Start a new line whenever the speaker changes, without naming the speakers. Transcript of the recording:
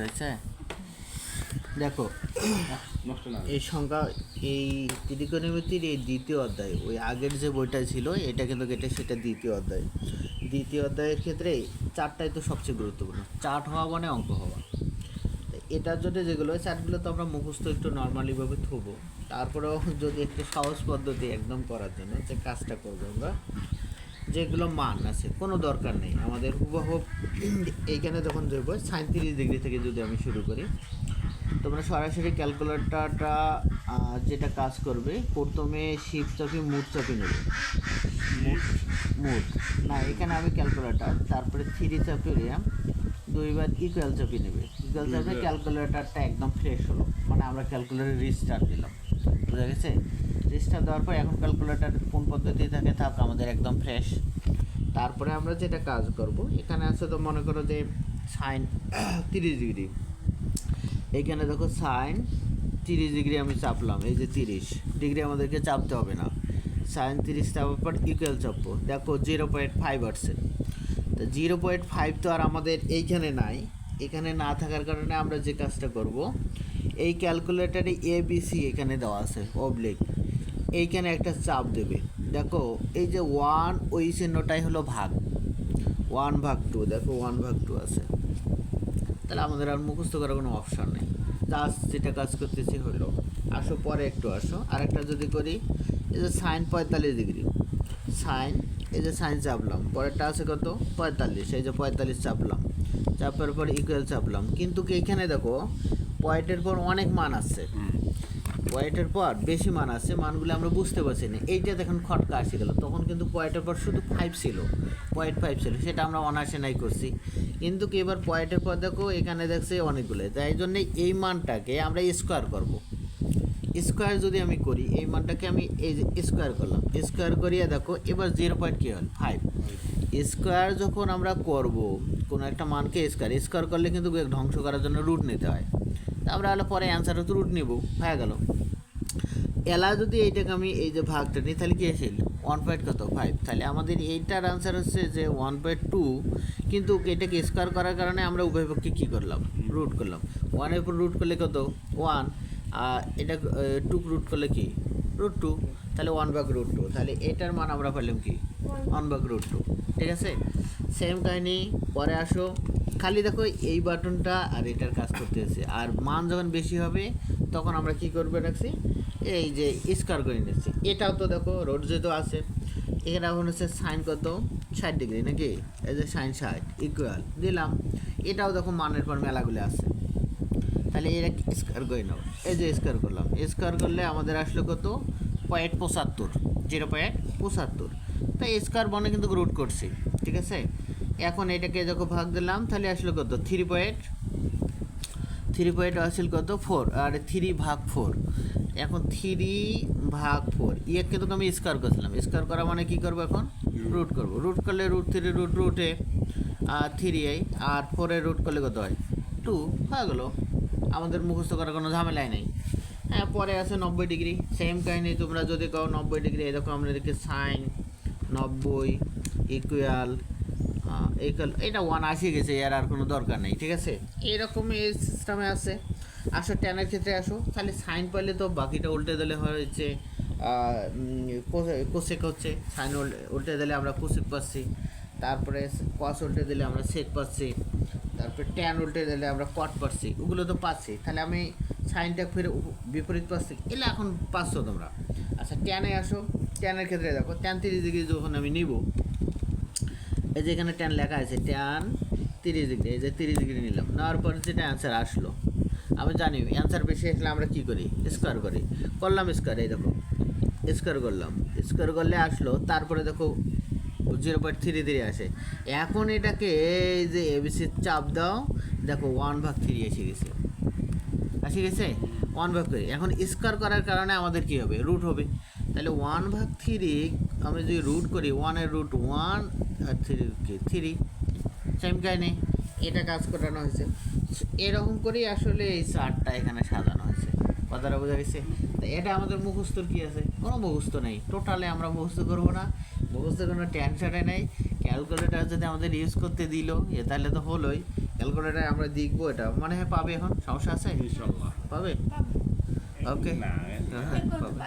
হয়েছে। দেখো এই সংখ্যা, এই ত্রিকোণমিতির এই দ্বিতীয় অধ্যায়, ওই আগের যে বইটা ছিল এটা কিন্তু সেটা দ্বিতীয় অধ্যায়। দ্বিতীয় অধ্যায়ের ক্ষেত্রে চারটাই তো সবচেয়ে গুরুত্বপূর্ণ। চার্ট হওয়া মানে অঙ্ক হওয়া। এটার জন্য যেগুলো চার্টগুলো তো আমরা মুখস্থ একটু নর্মালিভাবে থবো, তারপরেও যদি একটু সহজ পদ্ধতি একদম করার জন্য যে কাজটা করবো আমরা, যেগুলো মান আছে কোনো দরকার নেই আমাদের হুবহুব। এইখানে যখন যাবো 37 ডিগ্রি থেকে যদি আমি শুরু করি, তোমরা সরাসরি ক্যালকুলেটরটা যেটা কাজ করবে, প্রথমে শিফট চাপি মুড চাপি নেবে। মুড না, এখানে আমি ক্যালকুলেটর, তারপরে 3 চাপিয়ে দুইবার ইকুয়াল চাপি নেবে। ইকুয়াল চাপে ক্যালকুলেটরটা একদম ফ্রেশ হলো, মানে আমরা ক্যালকুলেটর রিস্টার্ট দিলাম। বুঝা গেছে? রিস্টার্ট দেওয়ার পর এখন ক্যালকুলেটর কোন পদ্ধতি থাকে থাক, আমাদের একদম ফ্রেশ। তারপরে আমরা যেটা কাজ করব, এখানে আছে তো মনে করো যে সাইন 30 ডিগ্রি, এইখানে দেখো সাইন 30 ডিগ্রি আমি চাপলাম। এই যে 30 ডিগ্রি আমাদেরকে চাপতে হবে না, সাইন 30 চাপার পর ইকুয়াল চাপবো। দেখো 0.5 আসছে। তো 0.5 তো আর আমাদের এইখানে নাই, এখানে না থাকার কারণে আমরা যে কাজটা করব, এই ক্যালকুলেটারে ABC এখানে দেওয়া আছে অবলিক, এইখানে একটা চাপ দেবে। দেখো এই যে 1, ওই চিহ্নটাই হলো ভাগ, 1/2। দেখো 1/2 আছে, তাহলে আমাদের আর মুখস্থ করার কোনো অপশান নেই। জাস্ট যেটা কাজ করতেছি হলো, আসো পরে একটু আসো আরেকটা যদি করি, এই যে সাইন 45 ডিগ্রি, সাইন, এই যে সাইন চাপলাম, পরেরটা আছে কত 45, এই যে 45 চাপলাম, চাপার পর ইকুয়াল চাপলাম। কিন্তু এইখানে দেখো পয়েন্টের পর অনেক মান আসছে, পয়েন্টের পর বেশি মান আসছে, মানগুলো আমরা বুঝতে পারছি না। এইটা দেখুন খটকা আসে গেল, তখন কিন্তু পয়েন্টের পর শুধু 5 ছিল, 0.5 ছিল, সেটা আমরা অনার্সে নাই করছি। কিন্তু কি এবার পয়েন্টের পর দেখো এখানে দেখছে অনেকগুলো, তাই জন্যে এই মানটাকে আমরা স্কোয়ার করব। স্কোয়ার যদি আমি করি, এই মানটাকে আমি এই যে স্কোয়ার করলাম, স্কোয়ার করিয়ে দেখো এবার 0.5 স্কোয়ার যখন আমরা করব কোনো একটা মানকে স্কোয়ার করলে কিন্তু ধ্বংস করার জন্য রুট নিতে হয়। তা আমরা হলে পরে অ্যান্সারও তো রুট নেব, হয়ে গেল। এলা যদি এইটাকে আমি এই যে ভাগটা নিই, তাহলে কি আসিল 1.5, তাহলে আমাদের এইটার আনসার হচ্ছে যে 1/2। কিন্তু এটাকে স্কোয়ার করার কারণে আমরা উভয় পক্ষে কী করলাম, রুট করলাম। 1-এর উপর রুট করলে কত 1, আর এটা 2 রুট করলে কি √2, তাহলে 1/√2। তাহলে এটার মান আমরা পেলাম কি 1/√2। ঠিক আছে, সেম কাহিনি পরে আসো। খালি দেখো এই বাটনটা আর এটার কাজ করতেছে, আর মান যখন বেশি হবে তখন আমরা কি করবে রাখছি, এই যে স্কোয়ার করে নিচ্ছি। এটাও তো দেখো রোড যেহেতু আছে, এখানে এখন হচ্ছে সাইন কত 60 ডিগ্রি নাকি, এই যে সাইন 60 ইকুয়াল দিলাম। এটাও দেখো মানের পর মেলাগুলো আছে, তাহলে এরা স্কোয়ার করে নাও। এই যে স্কোয়ার করলাম, স্কোয়ার করলে আমাদের আসলো কত 0.75, 0.75। তাই স্কোয়ার বনে কিন্তু রুট করছি। ঠিক আছে, এখন এটাকে যখন ভাগ দিলাম তাহলে আসলো কত 3 আসছিল কত 4, আর 3/4। এখন 3/4 ইয়ে কিন্তু আমি স্কোয়ার করছিলাম, স্কোয়ার করা মানে কী করবো, এখন রুট করবো। রুট করলে √3 √রুটে আর 3i, আর 4-এর রুট করলে কত হয় 2, হয়ে গেলো। আমাদের মুখস্থ করার কোনো ঝামেলাই নেই। হ্যাঁ, পরে আছে 90 ডিগ্রি, সেম কাহিনি। তোমরা যদি কাও 90 ডিগ্রি, এরকম আমাদেরকে সাইন 90 ইকুয়াল এটা 1 আসে গেছে, এর আর কোনো দরকার নেই। ঠিক আছে, এইরকম এই সিস্টেমে আছে। আসো টেনের ক্ষেত্রে আসো, তাহলে সাইন পাইলে তো বাকিটা উল্টে দিলে হচ্ছে কোসেক হচ্ছে, সাইন উল্টে দিলে আমরা কোসেক পাচ্ছি, তারপরে কস উল্টে দিলে আমরা সেক পাচ্ছি, তারপরে ট্যান উল্টে দিলে আমরা কট পাচ্ছি, ওগুলো তো পাচ্ছি। তাহলে আমি সাইনটা ফের বিপরীত পাচ্ছি, এলে এখন পাচ্ছ তোমরা। আচ্ছা ট্যানে আসো, ট্যানের ক্ষেত্রে দেখো ট্যান 30 ডিগ্রি যখন আমি নিব, এই যে এখানে ট্যান লেখা আছে, ট্যান 30 ডিগ্রি, এই যে 30 ডিগ্রি নিলাম, নেওয়ার পরে যেটা অ্যান্সার আসলো, আমি জানি অ্যান্সার বেশি আসলে আমরা কী করি, স্কোয়ার করি। করলাম স্কোয়ার, এই দেখো স্কোয়ার করলাম, স্কোয়ার করলে আসলো, তারপরে দেখো 0.33 আসে। এখন এটাকে এই যে ABC চাপ দাও, দেখো 1/3 এসে গেছে, 1/3। এখন স্কোয়ার করার কারণে আমাদের কী হবে, রুট হবে। তাহলে 1/3 আমি যদি রুট করি, 1-এর রুট 1 আর 3 সেম কাহিনি, এটা কাজ করানো হয়েছে। এরকম করেই আসলে এই চার্টটা এখানে সাজানো হয়েছে। কথাটা বোঝা গেছে? তো এটা আমাদের মুখস্থর কী আছে, কোনো মুখস্থ নেই, টোটালে আমরা মুখস্থ করবো না, মুখস্থ কোনো টেনশনে নেই। ক্যালকুলেটার যদি আমাদের ইউজ করতে দিল তাহলে তো হলোই, ক্যালকুলেটারে আমরা দেখবো, এটা মনে হয় পাবে, এখন সমস্যা আছে?
ইনশাল্লাহ
পাবে। ওকে,
না
হ্যাঁ পাবে।